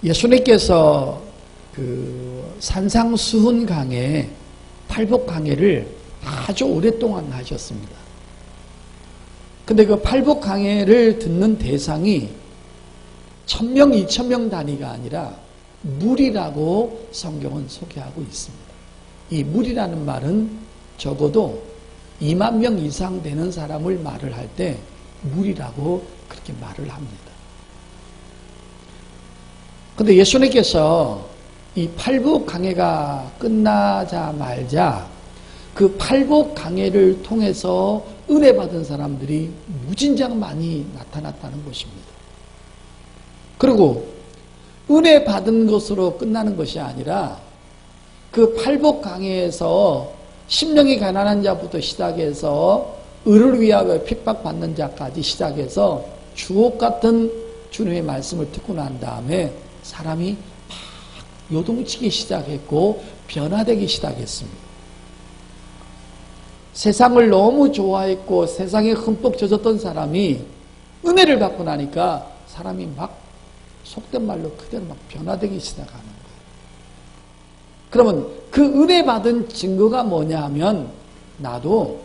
예수님께서 그 산상수훈강의 팔복강해를 아주 오랫동안 하셨습니다. 근데 그 팔복강해를 듣는 대상이 1000명, 2000명 단위가 아니라 무리라고 성경은 소개하고 있습니다. 이 무리라는 말은 적어도 2만 명 이상 되는 사람을 말을 할 때 무리라고 그렇게 말을 합니다. 근데 예수님께서 이 팔복강해가 끝나자마자 그 팔복강해를 통해서 은혜 받은 사람들이 무진장 많이 나타났다는 것입니다. 그리고 은혜 받은 것으로 끝나는 것이 아니라 그 팔복강해에서 심령이 가난한 자부터 시작해서 의를 위하여 핍박받는 자까지 시작해서 주옥 같은 주님의 말씀을 듣고 난 다음에 사람이 막 요동치기 시작했고 변화되기 시작했습니다. 세상을 너무 좋아했고 세상에 흠뻑 젖었던 사람이 은혜를 받고 나니까 사람이 막 속된 말로 그대로 막 변화되기 시작하는 거예요. 그러면 그 은혜 받은 증거가 뭐냐 하면 나도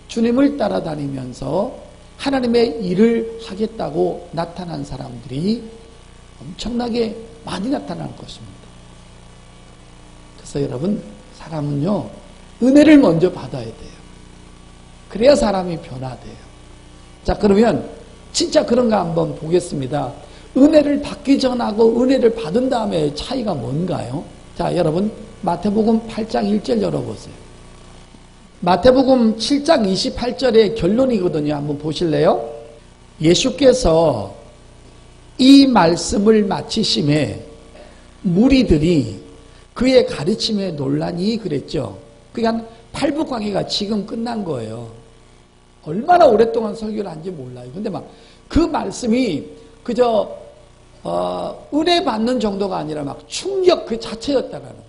주님을 따라다니면서 하나님의 일을 하겠다고 나타난 사람들이 엄청나게 많이 나타날 것입니다. 그래서 여러분, 사람은요 은혜를 먼저 받아야 돼요. 그래야 사람이 변화돼요. 자, 그러면 진짜 그런가 한번 보겠습니다. 은혜를 받기 전하고 은혜를 받은 다음에 차이가 뭔가요? 자, 여러분 마태복음 8장 1절 열어보세요. 마태복음 7장 28절의 결론이거든요. 한번 보실래요? 예수께서 이 말씀을 마치심에 무리들이 그의 가르침에 놀라니 그랬죠. 그러니까 팔복강해가 지금 끝난 거예요. 얼마나 오랫동안 설교를 한지 몰라요. 근데 막 그 말씀이 그저 은혜 받는 정도가 아니라 막 충격 그 자체였다라는 거죠.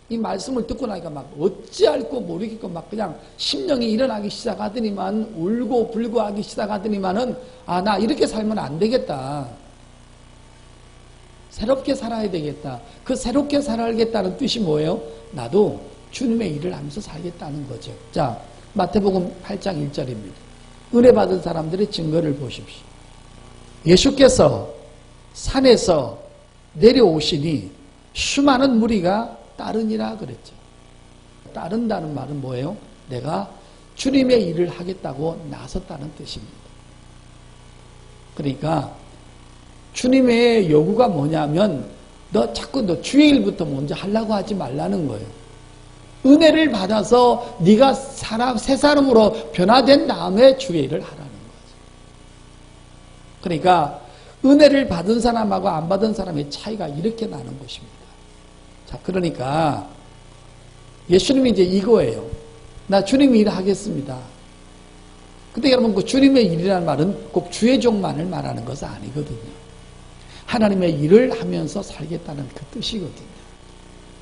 이 말씀을 듣고 나니까 막 어찌할고 모르겠고 막 그냥 심령이 일어나기 시작하더니만 울고 불고 하기 시작하더니만은 아, 나 이렇게 살면 안 되겠다. 새롭게 살아야 되겠다. 그 새롭게 살아야겠다는 뜻이 뭐예요? 나도 주님의 일을 하면서 살겠다는 거죠. 자, 마태복음 8장 1절입니다. 은혜 받은 사람들의 증거를 보십시오. 예수께서 산에서 내려오시니 수많은 무리가 따르니라 그랬죠. 따른다는 말은 뭐예요? 내가 주님의 일을 하겠다고 나섰다는 뜻입니다. 그러니까 주님의 요구가 뭐냐면 너 주의 일부터 먼저 하려고 하지 말라는 거예요. 은혜를 받아서 네가 새 사람으로 변화된 다음에 주의 일을 하라는 거죠. 그러니까 은혜를 받은 사람하고 안 받은 사람의 차이가 이렇게 나는 것입니다. 자, 그러니까 예수님이 이제 이거예요. 나 주님의 일을 하겠습니다. 근데 여러분 그 주님의 일이라는 말은 꼭 주의 종만을 말하는 것은 아니거든요. 하나님의 일을 하면서 살겠다는 그 뜻이거든요.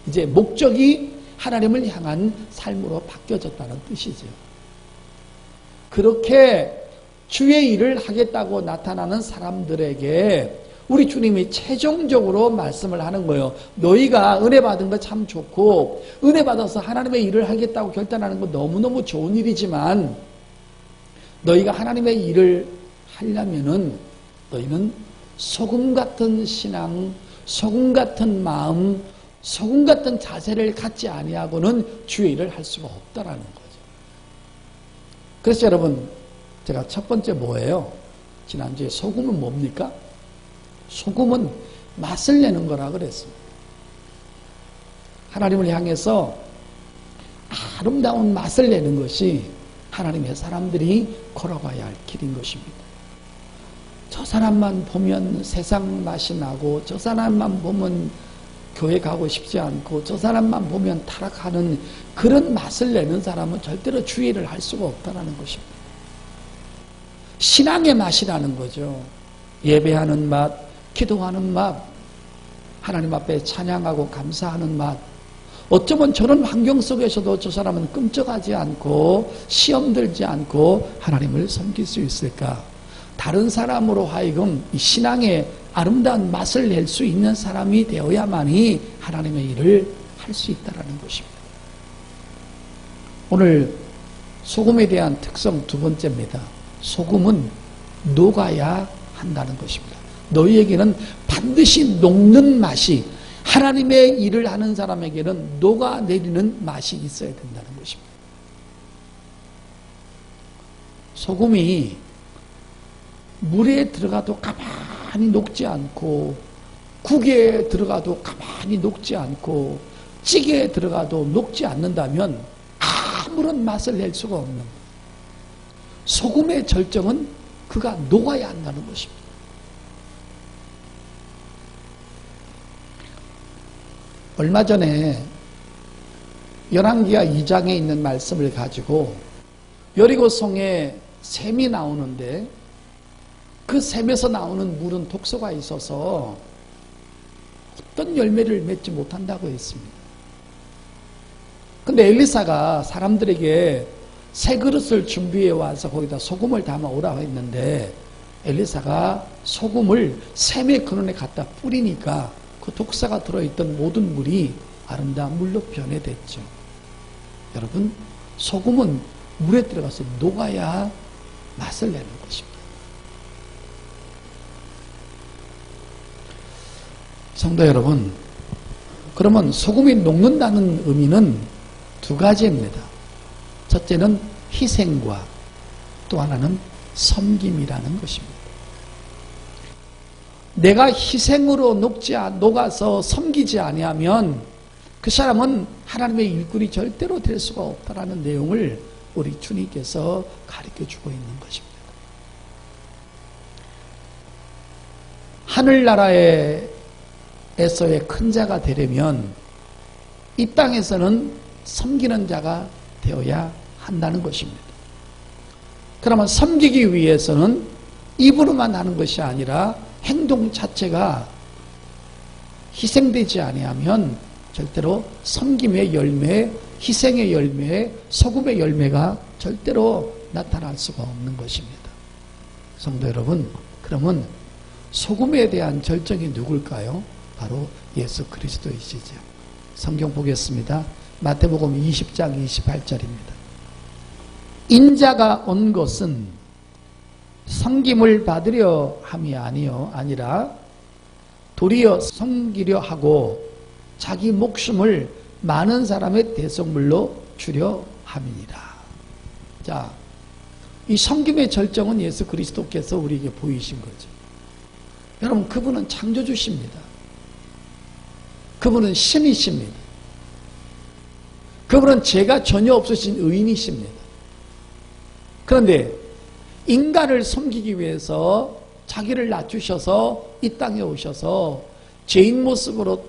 이제 목적이 하나님을 향한 삶으로 바뀌어졌다는 뜻이죠. 그렇게 주의 일을 하겠다고 나타나는 사람들에게 우리 주님이 최종적으로 말씀을 하는 거예요. 너희가 은혜 받은 거 참 좋고 은혜 받아서 하나님의 일을 하겠다고 결단하는 거 너무너무 좋은 일이지만 너희가 하나님의 일을 하려면은 너희는 소금 같은 신앙, 소금 같은 마음, 소금 같은 자세를 갖지 아니하고는 주의 일을 할 수가 없다라는 거죠. 그래서 여러분, 제가 첫 번째 뭐예요? 지난주에 소금은 뭡니까? 소금은 맛을 내는 거라 그랬습니다. 하나님을 향해서 아름다운 맛을 내는 것이 하나님의 사람들이 걸어가야 할 길인 것입니다. 저 사람만 보면 세상 맛이 나고 저 사람만 보면 교회 가고 싶지 않고 저 사람만 보면 타락하는 그런 맛을 내는 사람은 절대로 주의 일을 할 수가 없다는 것입니다. 신앙의 맛이라는 거죠. 예배하는 맛, 기도하는 맛, 하나님 앞에 찬양하고 감사하는 맛. 어쩌면 저런 환경 속에서도 저 사람은 끔찍하지 않고 시험 들지 않고 하나님을 섬길 수 있을까? 다른 사람으로 하여금 이 신앙의 아름다운 맛을 낼 수 있는 사람이 되어야만이 하나님의 일을 할 수 있다는 것입니다. 오늘 소금에 대한 특성 두 번째입니다. 소금은 녹아야 한다는 것입니다. 너희에게는 반드시 녹는 맛이, 하나님의 일을 하는 사람에게는 녹아내리는 맛이 있어야 된다는 것입니다. 소금이 물에 들어가도 가만히 녹지 않고, 국에 들어가도 가만히 녹지 않고, 찌개에 들어가도 녹지 않는다면 아무런 맛을 낼 수가 없는 거예요. 소금의 절정은 그가 녹아야 한다는 것입니다. 얼마 전에 열왕기하 2장에 있는 말씀을 가지고 여리고성에 샘이 나오는데 그 샘에서 나오는 물은 독소가 있어서 어떤 열매를 맺지 못한다고 했습니다. 근데 엘리사가 사람들에게 새 그릇을 준비해 와서 거기다 소금을 담아 오라고 했는데 엘리사가 소금을 샘의 근원에 갖다 뿌리니까 그 독사가 들어있던 모든 물이 아름다운 물로 변해됐죠. 여러분, 소금은 물에 들어가서 녹아야 맛을 내는 것입니다. 성도 여러분, 그러면 소금이 녹는다는 의미는 두 가지입니다. 첫째는 희생과 또 하나는 섬김이라는 것입니다. 내가 희생으로 녹아서 섬기지 아니하면 그 사람은 하나님의 일꾼이 절대로 될 수가 없다라는 내용을 우리 주님께서 가르쳐주고 있는 것입니다. 하늘나라에서의 큰 자가 되려면 이 땅에서는 섬기는 자가 되어야 한다는 것입니다. 그러면 섬기기 위해서는 입으로만 하는 것이 아니라 행동 자체가 희생되지 아니하면 절대로 섬김의 열매, 희생의 열매, 소금의 열매가 절대로 나타날 수가 없는 것입니다. 성도 여러분, 그러면 소금에 대한 절정이 누굴까요? 바로 예수 그리스도이시죠. 성경 보겠습니다. 마태복음 20장 28절입니다. 인자가 온 것은 섬김을 받으려 함이 아니라 도리어 섬기려 하고 자기 목숨을 많은 사람의 대속물로 주려 함이니라. 자, 이 섬김의 절정은 예수 그리스도께서 우리에게 보이신 거죠. 여러분, 그분은 창조주십니다. 그분은 신이십니다. 그분은 죄가 전혀 없으신 의인이십니다. 그런데 인간을 섬기기 위해서 자기를 낮추셔서 이 땅에 오셔서 죄인 모습으로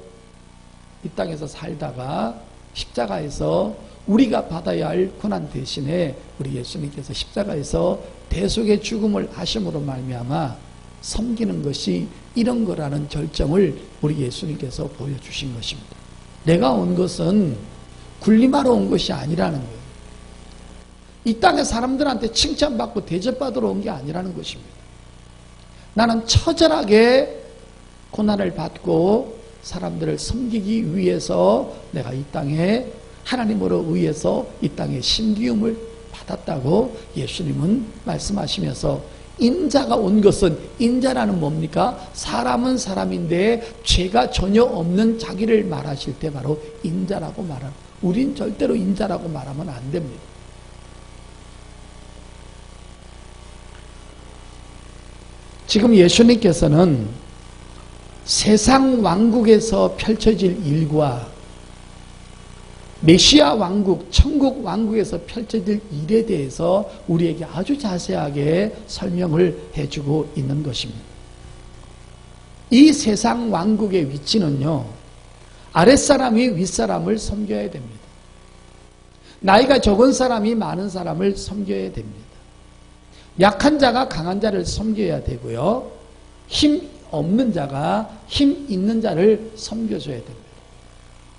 이 땅에서 살다가 십자가에서 우리가 받아야 할 고난 대신에 우리 예수님께서 십자가에서 대속의 죽음을 하심으로 말미암아 섬기는 것이 이런 거라는 절정을 우리 예수님께서 보여주신 것입니다. 내가 온 것은 군림하러 온 것이 아니라는 거예요. 이 땅의 사람들한테 칭찬받고 대접받으러 온 게 아니라는 것입니다. 나는 처절하게 고난을 받고 사람들을 섬기기 위해서 내가 이 땅에 하나님으로 의해서 이 땅에 신기움을 받았다고 예수님은 말씀하시면서 인자가 온 것은, 인자라는 뭡니까? 사람은 사람인데 죄가 전혀 없는 자기를 말하실 때 바로 인자라고 말합니다. 우린 절대로 인자라고 말하면 안 됩니다. 지금 예수님께서는 세상 왕국에서 펼쳐질 일과 메시아 왕국, 천국 왕국에서 펼쳐질 일에 대해서 우리에게 아주 자세하게 설명을 해주고 있는 것입니다. 이 세상 왕국의 위치는요, 아랫사람이 윗사람을 섬겨야 됩니다. 나이가 적은 사람이 많은 사람을 섬겨야 됩니다. 약한 자가 강한 자를 섬겨야 되고요, 힘 없는 자가 힘 있는 자를 섬겨줘야 됩니다.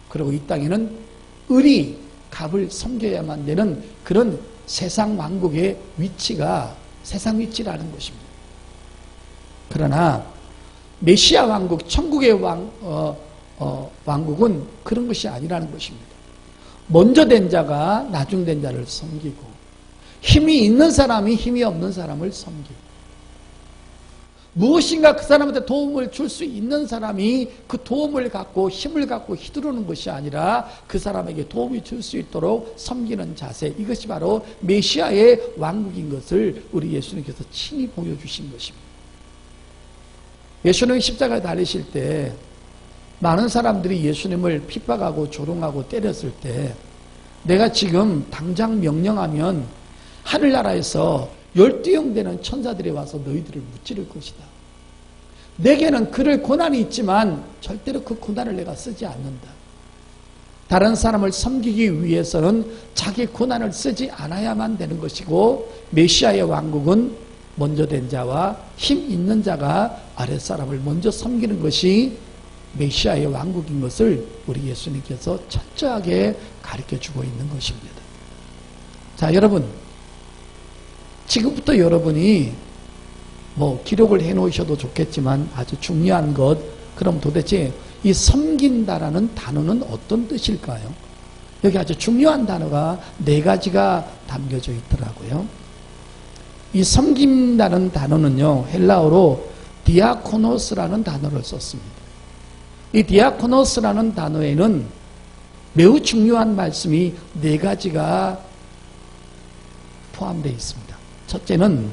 그리고 이 땅에는 을이 갑을 섬겨야만 되는 그런 세상 왕국의 위치가 세상 위치라는 것입니다. 그러나 메시아 왕국, 천국의 왕국은 그런 것이 아니라는 것입니다. 먼저 된 자가 나중 된 자를 섬기고, 힘이 있는 사람이 힘이 없는 사람을 섬기고, 무엇인가 그 사람한테 도움을 줄 수 있는 사람이 그 도움을 갖고 힘을 갖고 휘두르는 것이 아니라 그 사람에게 도움이 줄 수 있도록 섬기는 자세, 이것이 바로 메시아의 왕국인 것을 우리 예수님께서 친히 보여주신 것입니다. 예수님이 십자가에 달리실 때 많은 사람들이 예수님을 핍박하고 조롱하고 때렸을 때, 내가 지금 당장 명령하면 하늘나라에서 12형 되는 천사들이 와서 너희들을 무찌를 것이다. 내게는 그럴 고난이 있지만 절대로 그 고난을 내가 쓰지 않는다. 다른 사람을 섬기기 위해서는 자기 고난을 쓰지 않아야만 되는 것이고, 메시아의 왕국은 먼저 된 자와 힘 있는 자가 아랫사람을 먼저 섬기는 것이 메시아의 왕국인 것을 우리 예수님께서 철저하게 가르쳐주고 있는 것입니다. 자, 여러분, 지금부터 여러분이 기록을 해놓으셔도 좋겠지만 아주 중요한 것, 그럼 도대체 이 섬긴다라는 단어는 어떤 뜻일까요? 여기 아주 중요한 단어가 4가지가 담겨져 있더라고요. 이 섬긴다는 단어는요, 헬라어로 디아코노스라는 단어를 썼습니다. 이 디아코노스라는 단어에는 매우 중요한 말씀이 4가지가 포함되어 있습니다. 첫째는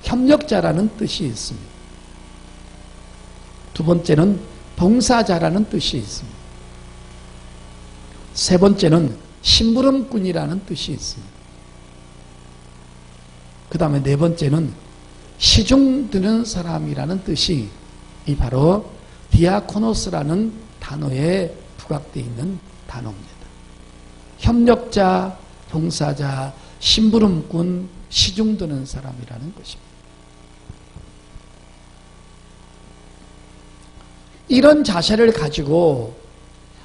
협력자라는 뜻이 있습니다. 두 번째는 봉사자라는 뜻이 있습니다. 세 번째는 심부름꾼이라는 뜻이 있습니다. 그 다음에 네 번째는 시중 드는 사람이라는 뜻이 이 바로 디아코노스라는 단어에 부각되어 있는 단어입니다. 협력자, 봉사자, 심부름꾼, 시중 드는 사람이라는 것입니다. 이런 자세를 가지고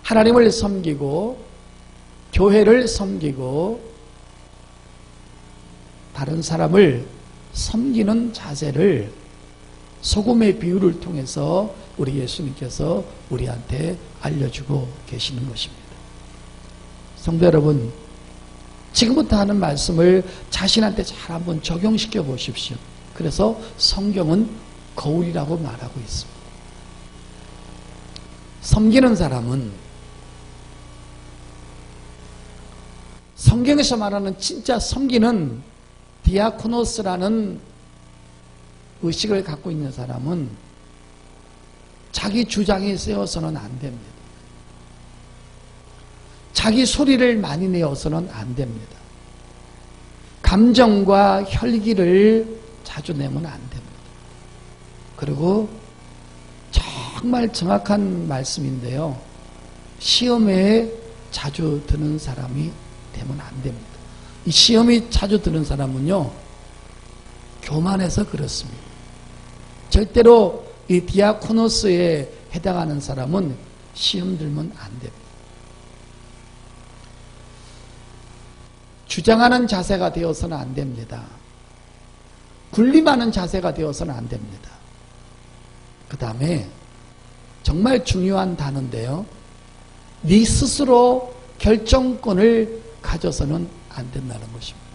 하나님을 섬기고 교회를 섬기고 다른 사람을 섬기는 자세를 소금의 비유를 통해서 우리 예수님께서 우리한테 알려주고 계시는 것입니다. 성도 여러분, 지금부터 하는 말씀을 자신한테 잘 한번 적용시켜 보십시오. 그래서 성경은 거울이라고 말하고 있습니다. 섬기는 사람은 성경에서 말하는 진짜 섬기는 디아코노스라는 의식을 갖고 있는 사람은 자기 주장에 세워서는 안 됩니다. 자기 소리를 많이 내어서는 안 됩니다. 감정과 혈기를 자주 내면 안 됩니다. 그리고 정말 정확한 말씀인데요, 시험에 자주 드는 사람이 되면 안 됩니다. 이 시험이 자주 드는 사람은요, 교만해서 그렇습니다. 절대로 이 디아코노스에 해당하는 사람은 시험 들면 안 됩니다. 주장하는 자세가 되어서는 안 됩니다. 군림하는 자세가 되어서는 안 됩니다. 그 다음에 정말 중요한 단어인데요, 네 스스로 결정권을 가져서는 안 된다는 것입니다.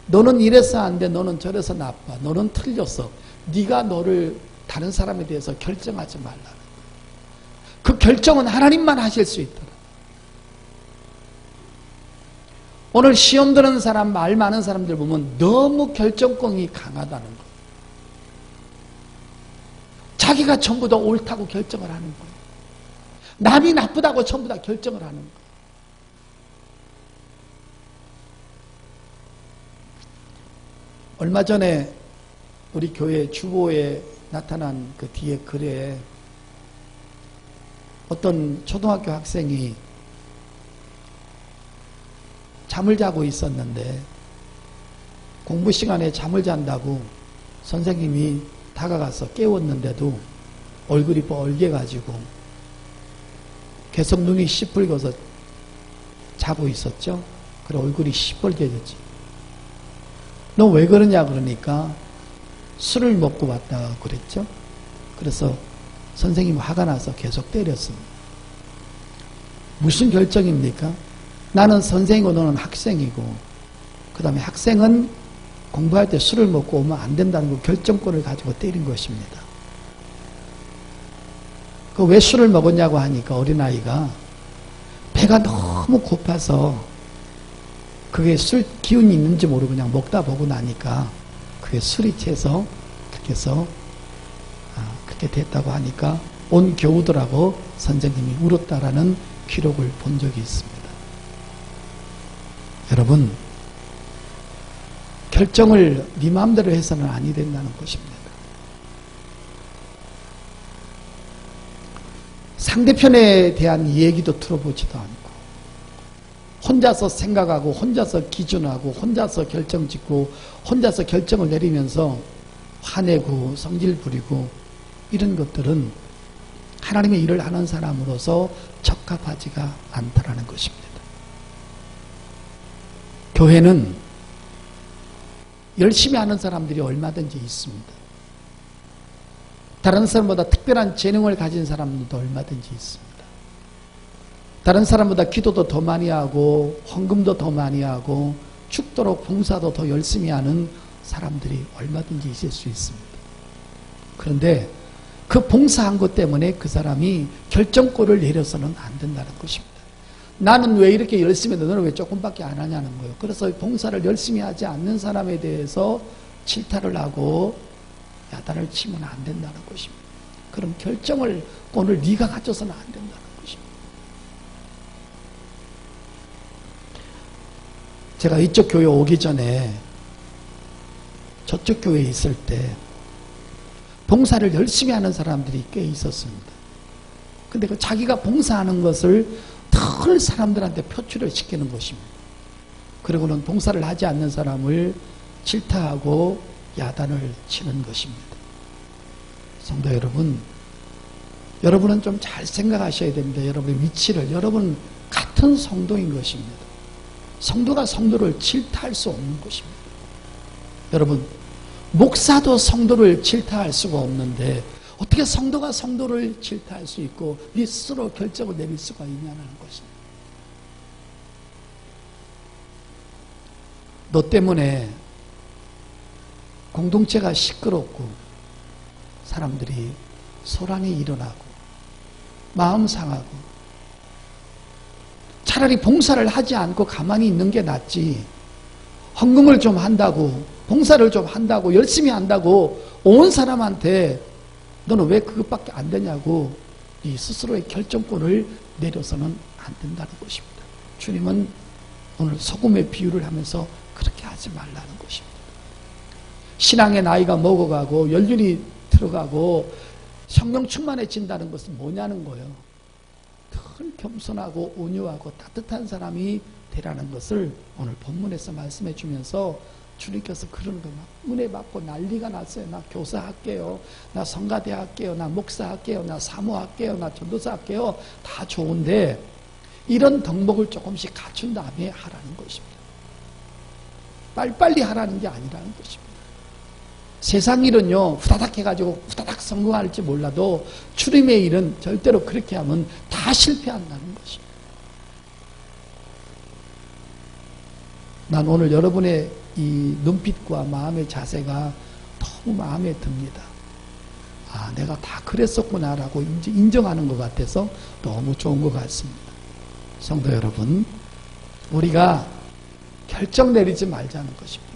너는 이래서 안 돼, 너는 저래서 나빠, 너는 틀렸어, 네가 너를 다른 사람에 대해서 결정하지 말라는 거예요. 그 결정은 하나님만 하실 수 있더라. 오늘 시험 드는 사람, 말 많은 사람들 보면 너무 결정권이 강하다는 거예요. 자기가 전부 다 옳다고 결정을 하는 거예요. 남이 나쁘다고 전부 다 결정을 하는 거예요. 얼마 전에 우리 교회 주보에 나타난 그 뒤에 글에 어떤 초등학교 학생이 잠을 자고 있었는데 공부 시간에 잠을 잔다고 선생님이 다가가서 깨웠는데도 얼굴이 뻘개가지고 계속 눈이 시뻘겋어서 자고 있었죠. 그래 얼굴이 시뻘개졌지. 너 왜 그러냐 그러니까 술을 먹고 왔다 그랬죠. 그래서 선생님이 화가 나서 계속 때렸습니다. 무슨 결정입니까? 나는 선생이고 너는 학생이고, 그 다음에 학생은 공부할 때 술을 먹고 오면 안 된다는 그 결정권을 가지고 때린 것입니다. 그 왜 술을 먹었냐고 하니까 어린아이가 배가 너무 고파서 그게 술 기운이 있는지 모르고 그냥 먹다 보고 나니까 그게 술이 채서 그렇게 해서 그렇게 됐다고 하니까 온 교우들하고 선생님이 울었다라는 기록을 본 적이 있습니다. 여러분, 결정을 네 마음대로 해서는 아니 된다는 것입니다. 상대편에 대한 얘기도 들어보지도 않고 혼자서 생각하고 혼자서 기준하고 혼자서 결정 짓고 혼자서 결정을 내리면서 화내고 성질 부리고 이런 것들은 하나님의 일을 하는 사람으로서 적합하지가 않다라는 것입니다. 교회는 열심히 하는 사람들이 얼마든지 있습니다. 다른 사람보다 특별한 재능을 가진 사람들도 얼마든지 있습니다. 다른 사람보다 기도도 더 많이 하고 헌금도 더 많이 하고 죽도록 봉사도 더 열심히 하는 사람들이 얼마든지 있을 수 있습니다. 그런데 그 봉사한 것 때문에 그 사람이 결정권을 내려서는 안 된다는 것입니다. 나는 왜 이렇게 열심히 했는데 너는 왜 조금밖에 안 하냐는 거예요. 그래서 봉사를 열심히 하지 않는 사람에 대해서 질타를 하고 야단을 치면 안 된다는 것입니다. 그럼 결정권을 네가 가져서는 안 된다는 것입니다. 제가 이쪽 교회 오기 전에 저쪽 교회에 있을 때 봉사를 열심히 하는 사람들이 꽤 있었습니다. 근데 그 자기가 봉사하는 것을 덜 사람들한테 표출을 시키는 것입니다. 그리고는 봉사를 하지 않는 사람을 질타하고 야단을 치는 것입니다. 성도 여러분, 여러분은 좀 잘 생각하셔야 됩니다. 여러분의 위치를. 여러분 같은 성도인 것입니다. 성도가 성도를 질타할 수 없는 것입니다. 여러분, 목사도 성도를 질타할 수가 없는데 어떻게 성도가 성도를 질타할 수 있고 네 스스로 결정을 내릴 수가 있냐는 것입니다. 너 때문에 공동체가 시끄럽고 사람들이 소란이 일어나고 마음 상하고 차라리 봉사를 하지 않고 가만히 있는 게 낫지, 헌금을 좀 한다고 봉사를 좀 한다고 열심히 한다고 온 사람한테 너는 왜 그것밖에 안 되냐고 네 스스로의 결정권을 내려서는 안 된다는 것입니다. 주님은 오늘 소금의 비유를 하면서 그렇게 하지 말라는 것입니다. 신앙의 나이가 먹어가고 연륜이 들어가고 성령 충만해진다는 것은 뭐냐는 거예요. 늘 겸손하고 온유하고 따뜻한 사람이 되라는 것을 오늘 본문에서 말씀해 주면서 주님께서 그러는 거예요. 막 은혜 받고 난리가 났어요. 나 교사할게요. 나 성가대 할게요. 나 목사할게요. 나 사모할게요. 나 전도사 할게요. 다 좋은데 이런 덕목을 조금씩 갖춘 다음에 하라는 것입니다. 빨리빨리 하라는 게 아니라는 것입니다. 세상 일은요, 후다닥 해가지고 후다닥 성공할지 몰라도 주님의 일은 절대로 그렇게 하면 다 실패한다는 것입니다. 난 오늘 여러분의 이 눈빛과 마음의 자세가 너무 마음에 듭니다. 아, 내가 다 그랬었구나라고 이제 인정하는 것 같아서 너무 좋은 것 같습니다. 성도 여러분, 우리가 결정 내리지 말자는 것입니다.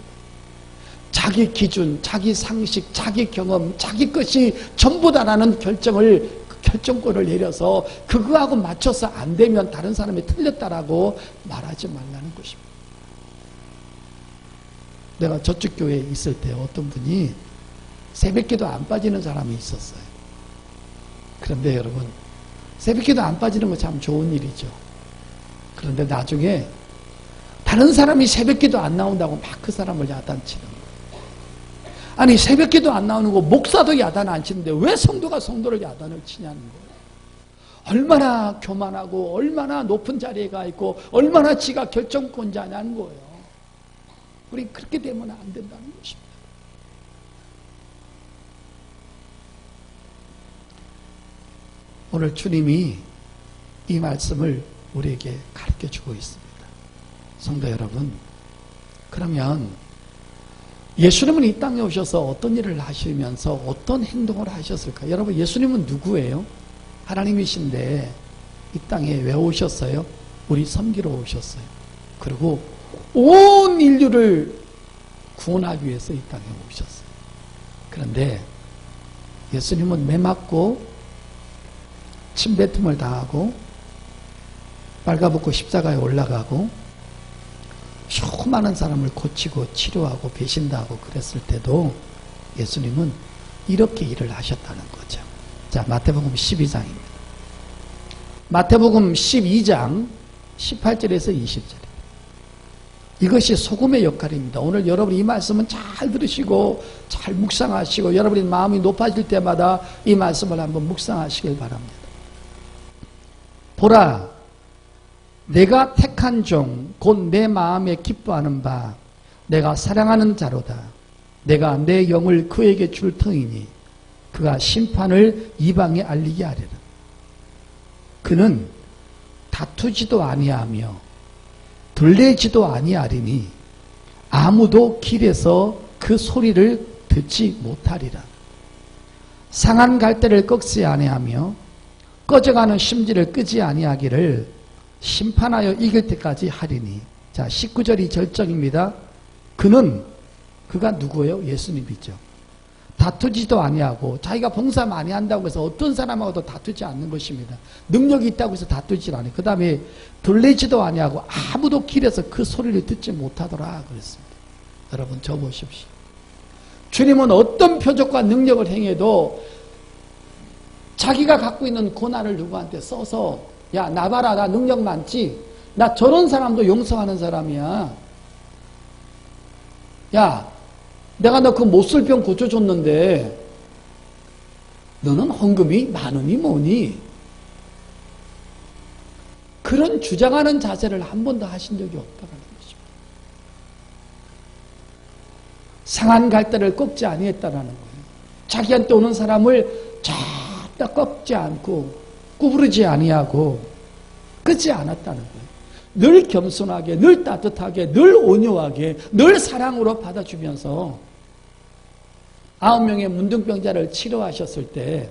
자기 기준, 자기 상식, 자기 경험, 자기 것이 전부다라는 결정권을 내려서 그거하고 맞춰서 안 되면 다른 사람이 틀렸다라고 말하지 말라는 것입니다. 내가 저쪽 교회에 있을 때 어떤 분이 새벽기도 안 빠지는 사람이 있었어요. 그런데 여러분, 새벽기도 안 빠지는 거 참 좋은 일이죠. 그런데 나중에 다른 사람이 새벽기도 안 나온다고 막 그 사람을 야단치는 거예요. 아니, 새벽기도 안 나오는 거 목사도 야단 안 치는데 왜 성도가 성도를 야단을 치냐는 거예요. 얼마나 교만하고 얼마나 높은 자리에 가 있고 얼마나 지가 결정권자냐는 거예요. 우리 그렇게 되면 안 된다는 것입니다. 오늘 주님이 이 말씀을 우리에게 가르쳐 주고 있습니다. 성도 여러분, 그러면 예수님은 이 땅에 오셔서 어떤 일을 하시면서 어떤 행동을 하셨을까? 여러분, 예수님은 누구예요? 하나님이신데 이 땅에 왜 오셨어요? 우리 섬기러 오셨어요. 그리고 온 인류를 구원하기 위해서 이 땅에 오셨어요. 그런데 예수님은 매 맞고 침뱉음을 당하고 빨가벗고 십자가에 올라가고 수많은 사람을 고치고 치료하고 배신당하고 그랬을 때도 예수님은 이렇게 일을 하셨다는 거죠. 자, 마태복음 12장입니다. 마태복음 12장 18절에서 20절. 이것이 소금의 역할입니다. 오늘 여러분 이 말씀은 잘 들으시고 잘 묵상하시고 여러분의 마음이 높아질 때마다 이 말씀을 한번 묵상하시길 바랍니다. 보라, 내가 택한 종 곧 내 마음에 기뻐하는 바 내가 사랑하는 자로다. 내가 내 영을 그에게 줄 터이니 그가 심판을 이방에 알리게 하리라. 그는 다투지도 아니하며 들레지도 아니하리니 아무도 길에서 그 소리를 듣지 못하리라. 상한 갈대를 꺾지 아니하며 꺼져가는 심지를 끄지 아니하기를 심판하여 이길 때까지 하리니. 자, 19절이 절정입니다. 그가 누구예요? 예수님이죠. 다투지도 아니하고 자기가 봉사 많이 한다고 해서 어떤 사람하고도 다투지 않는 것입니다. 능력이 있다고 해서 다투지 않아요. 그 다음에 들리지도 아니하고 아무도 길에서 그 소리를 듣지 못하더라 그랬습니다. 여러분, 저 보십시오. 주님은 어떤 표적과 능력을 행해도 자기가 갖고 있는 고난을 누구한테 써서 야, 나 봐라, 나 능력 많지? 나 저런 사람도 용서하는 사람이야. 야, 내가 너 그 못쓸병 고쳐줬는데 너는 헌금이 많으니 뭐니? 그런 주장하는 자세를 한 번도 하신 적이 없다는 것입니다. 상한 갈대를 꺾지 아니했다는 거예요. 자기한테 오는 사람을 쫙다 꺾지 않고 구부르지 아니하고 끄지 않았다는 거예요. 늘 겸손하게, 늘 따뜻하게, 늘 온유하게, 늘 사랑으로 받아주면서 9명의 문둥병자를 치료하셨을 때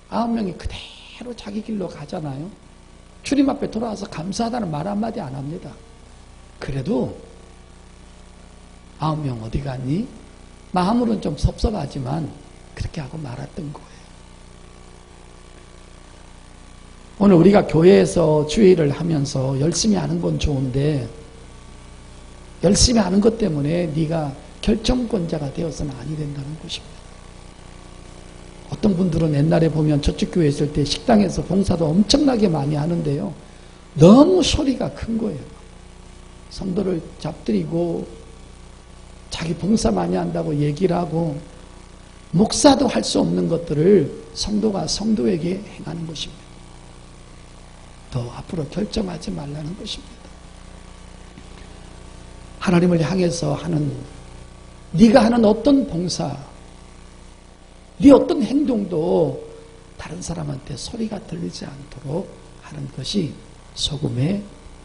9명이 그대로 자기 길로 가잖아요. 주님 앞에 돌아와서 감사하다는 말 한마디 안 합니다. 그래도 9명 어디 갔니? 마음으로는 좀 섭섭하지만 그렇게 하고 말았던 거예요. 오늘 우리가 교회에서 주일을 하면서 열심히 하는 건 좋은데 열심히 하는 것 때문에 네가 결정권자가 되어서는 아니 된다는 것입니다. 어떤 분들은 옛날에 보면 저쪽 교회 있을 때 식당에서 봉사도 엄청나게 많이 하는데요. 너무 소리가 큰 거예요. 성도를 잡들이고 자기 봉사 많이 한다고 얘기를 하고 목사도 할 수 없는 것들을 성도가 성도에게 행하는 것입니다. 더 앞으로 결정하지 말라는 것입니다. 하나님을 향해서 하는 네가 하는 어떤 봉사, 네 어떤 행동도 다른 사람한테 소리가 들리지 않도록 하는 것이 소금의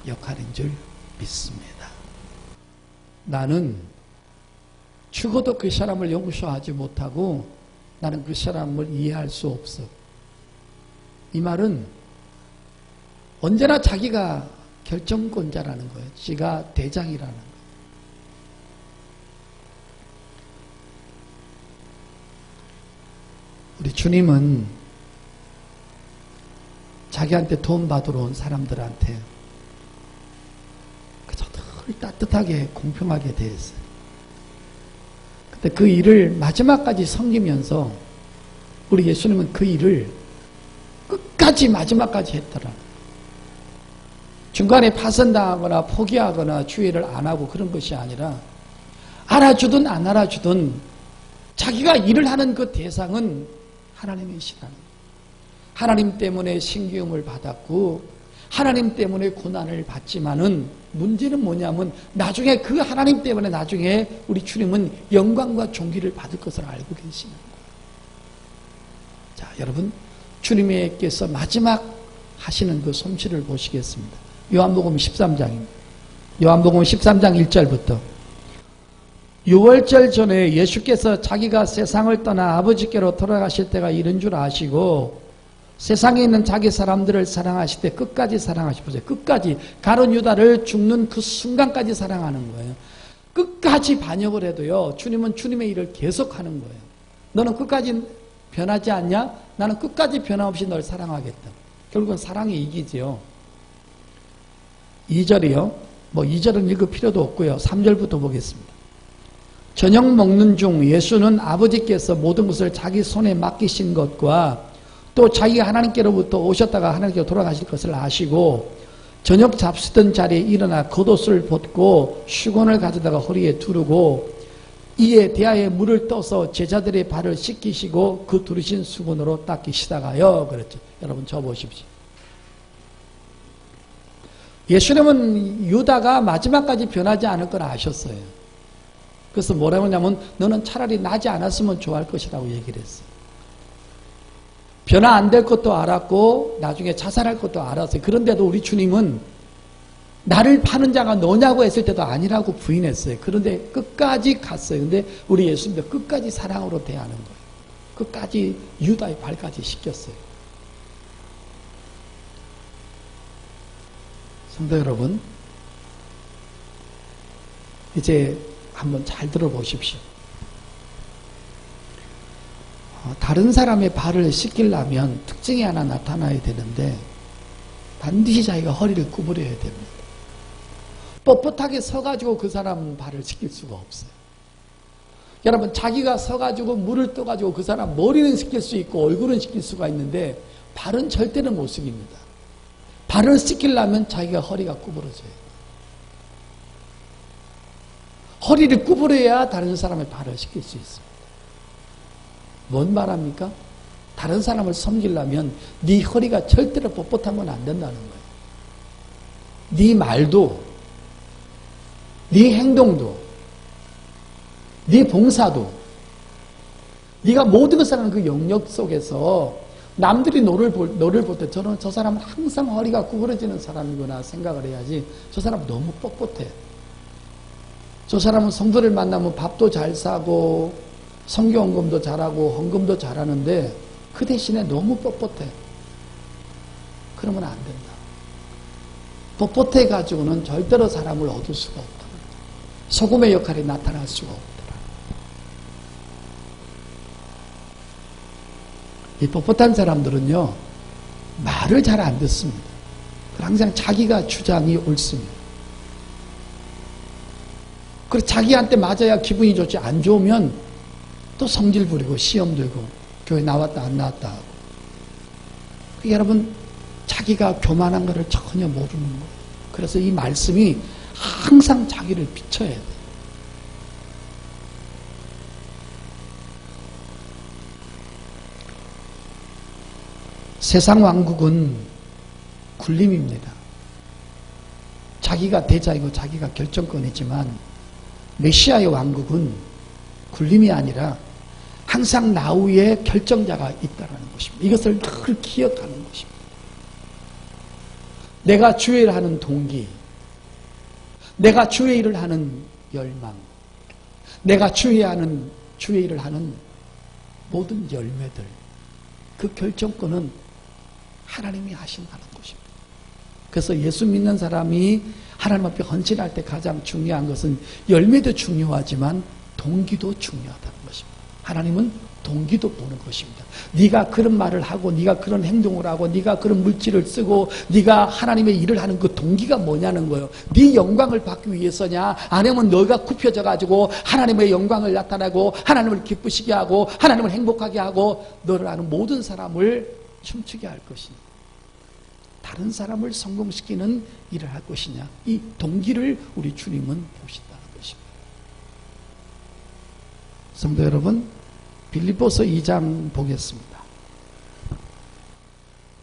역할인 줄 믿습니다. 나는 죽어도 그 사람을 용서하지 못하고 나는 그 사람을 이해할 수 없어. 이 말은 언제나 자기가 결정권자라는 거예요. 지가 대장이라는 거예요. 우리 주님은 자기한테 도움 받으러 온 사람들한테 그저 늘 따뜻하게 공평하게 대했어요. 근데 그 일을 마지막까지 섬기면서 우리 예수님은 그 일을 끝까지 마지막까지 했더라. 중간에 파선당하거나 포기하거나 주의를 안 하고 그런 것이 아니라 알아주든 안 알아주든 자기가 일을 하는 그 대상은 하나님이시라는 거예요. 하나님 때문에 신기움을 받았고 하나님 때문에 고난을 받지만은 문제는 뭐냐면 나중에 그 하나님 때문에 나중에 우리 주님은 영광과 존귀를 받을 것을 알고 계시는 거예요. 자, 여러분, 주님께서 마지막 하시는 그 솜씨를 보시겠습니다. 요한복음 13장입니다. 요한복음 13장 1절부터. 유월절 전에 예수께서 자기가 세상을 떠나 아버지께로 돌아가실 때가 이른 줄 아시고 세상에 있는 자기 사람들을 사랑하실 때 끝까지 사랑하시보세요. 끝까지. 가룟 유다를 죽는 그 순간까지 사랑하는 거예요. 끝까지 반역을 해도요, 주님은 주님의 일을 계속하는 거예요. 너는 끝까지 변하지 않냐? 나는 끝까지 변함없이 널 사랑하겠다. 결국은 사랑이 이기지요. 2절이요. 뭐 2절은 읽을 필요도 없고요. 3절부터 보겠습니다. 저녁 먹는 중 예수는 아버지께서 모든 것을 자기 손에 맡기신 것과 또 자기가 하나님께로부터 오셨다가 하나님께로 돌아가실 것을 아시고 저녁 잡수던 자리에 일어나 겉옷을 벗고 수건을 가져다가 허리에 두르고 이에 대야에 물을 떠서 제자들의 발을 씻기시고 그 두르신 수건으로 닦이시다가요. 그랬죠. 여러분 저 보십시오. 예수님은 유다가 마지막까지 변하지 않을 걸 아셨어요. 그래서 뭐라고 하냐면 너는 차라리 나지 않았으면 좋아할 것이라고 얘기를 했어요. 변화 안 될 것도 알았고 나중에 자살할 것도 알았어요. 그런데도 우리 주님은 나를 파는 자가 너냐고 했을 때도 아니라고 부인했어요. 그런데 끝까지 갔어요. 근데 우리 예수님도 끝까지 사랑으로 대하는 거예요. 끝까지 유다의 발까지 씻겼어요. 성도 여러분, 이제 한번 잘 들어보십시오. 다른 사람의 발을 씻기려면 특징이 하나 나타나야 되는데 반드시 자기가 허리를 구부려야 됩니다. 뻣뻣하게 서가지고 그 사람 발을 씻길 수가 없어요. 여러분, 자기가 서가지고 물을 떠가지고 그 사람 머리는 씻길 수 있고 얼굴은 씻길 수가 있는데 발은 절대로 못 씻깁니다. 발을 씻기려면 자기가 허리가 구부러져요. 허리를 구부려야 다른 사람의 발을 씻길 수 있습니다. 뭔 말합니까? 다른 사람을 섬기려면 네 허리가 절대로 뻣뻣하면 안 된다는 거예요. 네 말도, 네 행동도, 네 봉사도, 네가 모든 것을 하는 그 영역 속에서 남들이 너를 볼 때 저는 저 사람은 항상 허리가 구부러지는 사람이구나 생각을 해야지. 저 사람은 너무 뻣뻣해. 저 사람은 성도를 만나면 밥도 잘 사고 성교 헌금도 잘하고 헌금도 잘하는데 그 대신에 너무 뻣뻣해. 그러면 안 된다. 뻣뻣해 가지고는 절대로 사람을 얻을 수가 없다. 소금의 역할이 나타날 수가 없더라. 이 뻣뻣한 사람들은요, 말을 잘 안 듣습니다. 항상 자기가 주장이 옳습니다. 그래서 자기한테 맞아야 기분이 좋지, 안 좋으면 또 성질 부리고 시험 들고 교회 나왔다 안 나왔다 하고. 여러분, 자기가 교만한 것을 전혀 모르는 거예요. 그래서 이 말씀이 항상 자기를 비춰야 돼요. 세상 왕국은 굴림입니다. 자기가 대자이고 자기가 결정권이지만 메시아의 왕국은 굴림이 아니라 항상 나 위에 결정자가 있다는 것입니다. 이것을 늘 기억하는 것입니다. 내가 주의 일을 하는 동기, 내가 주의 일을 하는 열망, 내가 주의 일을 하는 모든 열매들, 그 결정권은 하나님이 하신다는 것입니다. 그래서 예수 믿는 사람이 하나님 앞에 헌신할 때 가장 중요한 것은 열매도 중요하지만 동기도 중요하다는 것입니다. 하나님은 동기도 보는 것입니다. 네가 그런 말을 하고 네가 그런 행동을 하고 네가 그런 물질을 쓰고 네가 하나님의 일을 하는 그 동기가 뭐냐는 거예요. 네 영광을 받기 위해서냐, 아니면 너가 굽혀져 가지고 하나님의 영광을 나타내고 하나님을 기쁘시게 하고 하나님을 행복하게 하고 너를 아는 모든 사람을 춤추게 할 것이냐, 다른 사람을 성공시키는 일을 할 것이냐, 이 동기를 우리 주님은 보신다는 것입니다. 성도 여러분, 빌립보서 2장 보겠습니다.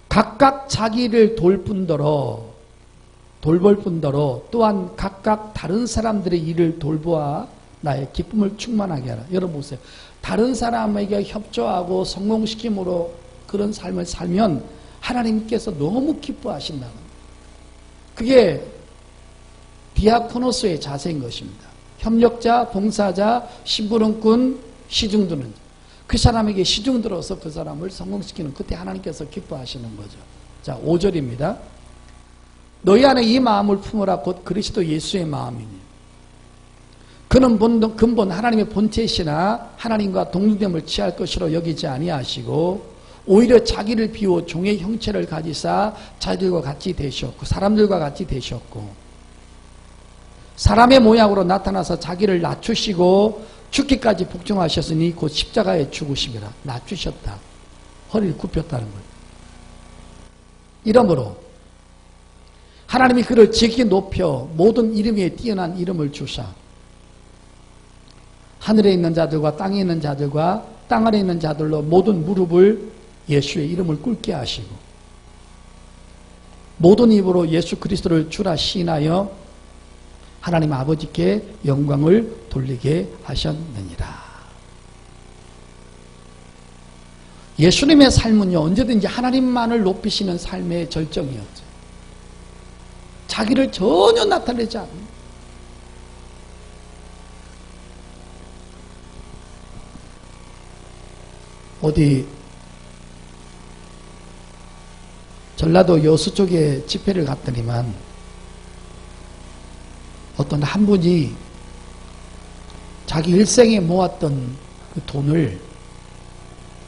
각각 자기를 돌볼 뿐더러 또한 각각 다른 사람들의 일을 돌보아 나의 기쁨을 충만하게 하라. 여러분 보세요. 다른 사람에게 협조하고 성공시킴으로 그런 삶을 살면 하나님께서 너무 기뻐하신다는 거예요. 그게 디아코노스의 자세인 것입니다. 협력자, 봉사자, 심부름꾼, 시중드는 그 사람에게 시중들어서 그 사람을 성공시키는, 그때 하나님께서 기뻐하시는 거죠. 자, 5절입니다. 너희 안에 이 마음을 품으라. 곧 그리스도 예수의 마음이니 그는 근본 하나님의 본체시나 하나님과 동등됨을 취할 것으로 여기지 아니하시고 오히려 자기를 비워 종의 형체를 가지사 자들과 같이 되셨고 사람들과 같이 되셨고 사람의 모양으로 나타나서 자기를 낮추시고 죽기까지 복종하셨으니 곧 십자가에 죽으심이라. 낮추셨다. 허리를 굽혔다는 거예요. 이러므로 하나님이 그를 지극히 높여 모든 이름 위에 뛰어난 이름을 주사 하늘에 있는 자들과 땅에 있는 자들과 땅 아래 있는 자들로 모든 무릎을 예수의 이름을 꿇게 하시고 모든 입으로 예수 그리스도를 주라 시인하여 하나님 아버지께 영광을 돌리게 하셨느니라. 예수님의 삶은요, 언제든지 하나님만을 높이시는 삶의 절정이었죠. 자기를 전혀 나타내지 않는. 어디 전라도 여수 쪽에 집회를 갔더니만 어떤 한 분이 자기 일생에 모았던 그 돈을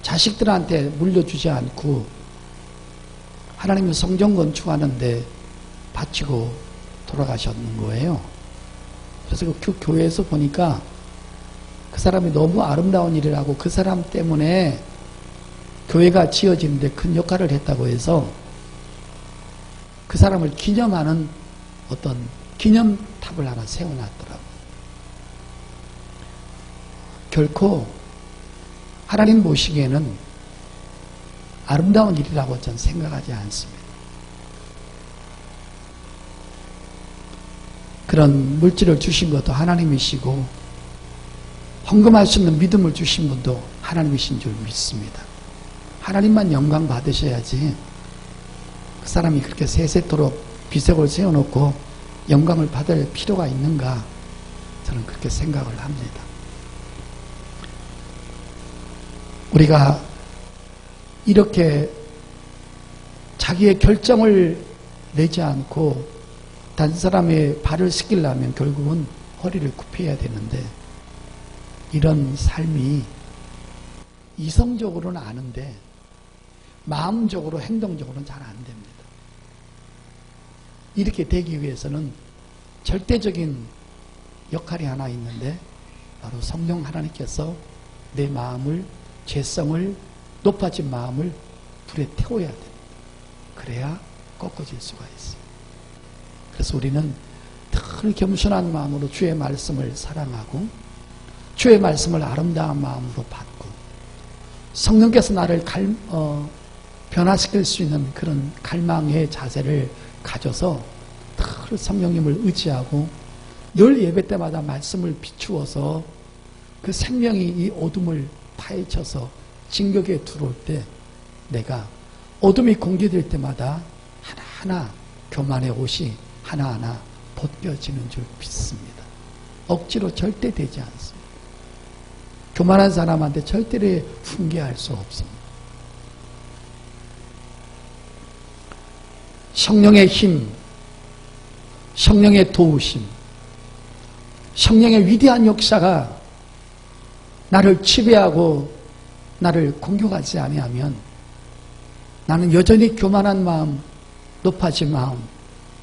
자식들한테 물려주지 않고 하나님의 성전 건축하는데 바치고 돌아가셨는 거예요. 그래서 그 교회에서 보니까 그 사람이 너무 아름다운 일을 하고 그 사람 때문에 교회가 지어지는데 큰 역할을 했다고 해서 그 사람을 기념하는 어떤 기념탑을 하나 세워놨더라고요. 결코 하나님 보시기에는 아름다운 일이라고 저는 생각하지 않습니다. 그런 물질을 주신 것도 하나님이시고 헌금할 수 있는 믿음을 주신 분도 하나님이신 줄 믿습니다. 하나님만 영광 받으셔야지 그 사람이 그렇게 세세토록 비석을 세워놓고 영광을 받을 필요가 있는가, 저는 그렇게 생각을 합니다. 우리가 이렇게 자기의 결정을 내지 않고 다른 사람의 발을 씻기려면 결국은 허리를 굽혀야 되는데, 이런 삶이 이성적으로는 아는데 마음적으로 행동적으로는 잘 안 됩니다. 이렇게 되기 위해서는 절대적인 역할이 하나 있는데 바로 성령 하나님께서 내 마음을, 죄성을, 높아진 마음을 불에 태워야 됩니다. 그래야 꺾어질 수가 있어요. 그래서 우리는 늘 겸손한 마음으로 주의 말씀을 사랑하고 주의 말씀을 아름다운 마음으로 받고 성령께서 나를 변화시킬 수 있는 그런 갈망의 자세를 가져서 늘 성령님을 의지하고 늘 예배 때마다 말씀을 비추어서 그 생명이 이 어둠을 파헤쳐서 진격에 들어올 때 내가 어둠이 공개될 때마다 하나하나 교만의 옷이 하나하나 벗겨지는 줄 믿습니다. 억지로 절대 되지 않습니다. 교만한 사람한테 절대로 훈계할 수 없습니다. 성령의 힘, 성령의 도우심, 성령의 위대한 역사가 나를 지배하고 나를 공격하지 아니하면 나는 여전히 교만한 마음, 높아진 마음,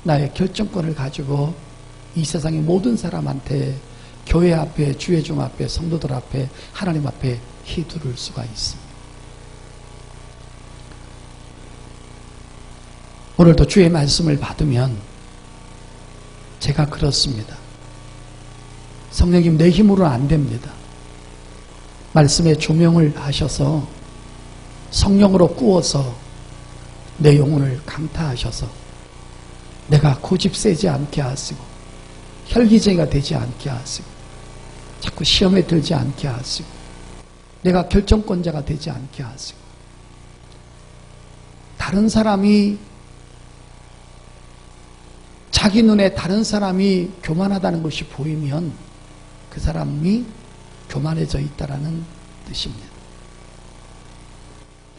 나의 결정권을 가지고 이 세상의 모든 사람한테 교회 앞에, 주회중 앞에, 성도들 앞에, 하나님 앞에 휘두를 수가 있습니다. 오늘도 주의 말씀을 받으면 제가 그렇습니다. 성령님 내 힘으로는 안 됩니다. 말씀에 조명을 하셔서 성령으로 꾸어서 내 영혼을 강타하셔서 내가 고집 세지 않게 하시고 혈기쟁이가 되지 않게 하시고 자꾸 시험에 들지 않게 하시고 내가 결정권자가 되지 않게 하시고 다른 사람이 자기 눈에 다른 사람이 교만하다는 것이 보이면 그 사람이 교만해져 있다는 뜻입니다.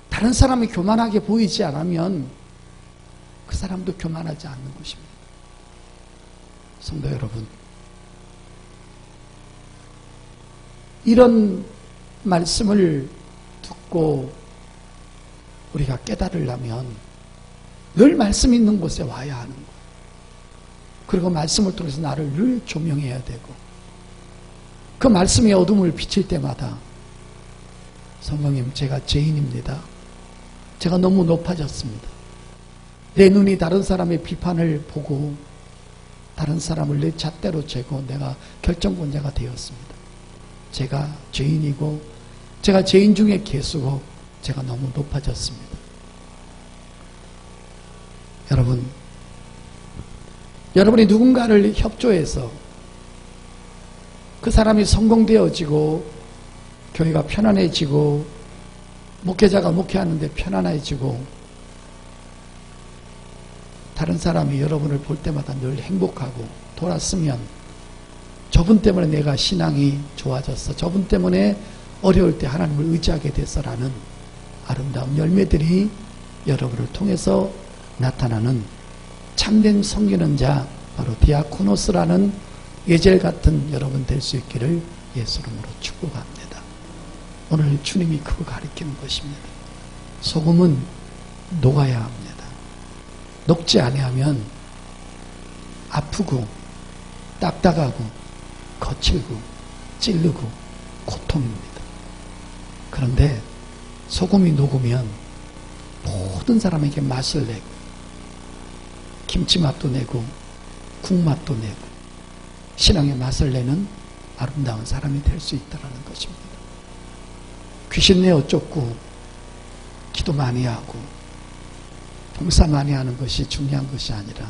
다른 사람이 교만하게 보이지 않으면 그 사람도 교만하지 않는 것입니다. 성도 여러분, 이런 말씀을 듣고 우리가 깨달으려면 늘 말씀 있는 곳에 와야 하는 거예요. 그리고 말씀을 통해서 나를 늘 조명해야 되고, 그 말씀의 어둠을 비칠 때마다 성령님, 제가 죄인입니다. 제가 너무 높아졌습니다. 내 눈이 다른 사람의 비판을 보고 다른 사람을 내 잣대로 재고 내가 결정권자가 되었습니다. 제가 죄인이고 제가 죄인 중에 개수고 제가 너무 높아졌습니다. 여러분이 누군가를 협조해서 그 사람이 성공되어지고 교회가 편안해지고 목회자가 목회하는데 편안해지고 다른 사람이 여러분을 볼 때마다 늘 행복하고 돌았으면 저분 때문에 내가 신앙이 좋아졌어, 저분 때문에 어려울 때 하나님을 의지하게 됐어라는 아름다운 열매들이 여러분을 통해서 나타나는 참된 섬기는 자, 바로 디아코노스라는 예젤 같은 여러분 될 수 있기를 예수 이름으로 축복합니다. 오늘 주님이 그거 가르치는 것입니다. 소금은 녹아야 합니다. 녹지 아니하면 아프고 딱딱하고 거칠고 찌르고 고통입니다. 그런데 소금이 녹으면 모든 사람에게 맛을 내고 김치 맛도 내고 국맛도 내고 신앙의 맛을 내는 아름다운 사람이 될 수 있다는 것입니다. 귀신 내어 쫓고 기도 많이 하고 봉사 많이 하는 것이 중요한 것이 아니라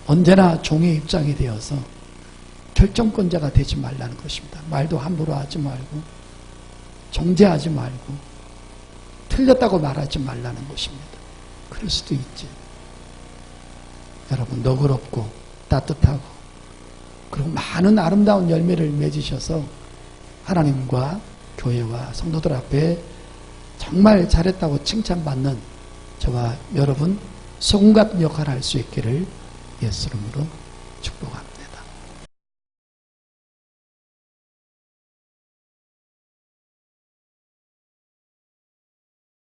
언제나 종의 입장이 되어서 결정권자가 되지 말라는 것입니다. 말도 함부로 하지 말고 정죄하지 말고 틀렸다고 말하지 말라는 것입니다. 그럴 수도 있지. 여러분, 너그럽고 따뜻하고 그리고 많은 아름다운 열매를 맺으셔서 하나님과 교회와 성도들 앞에 정말 잘했다고 칭찬받는 저와 여러분 소금 같은 역할을 할 수 있기를 예수 이름으로 축복합니다.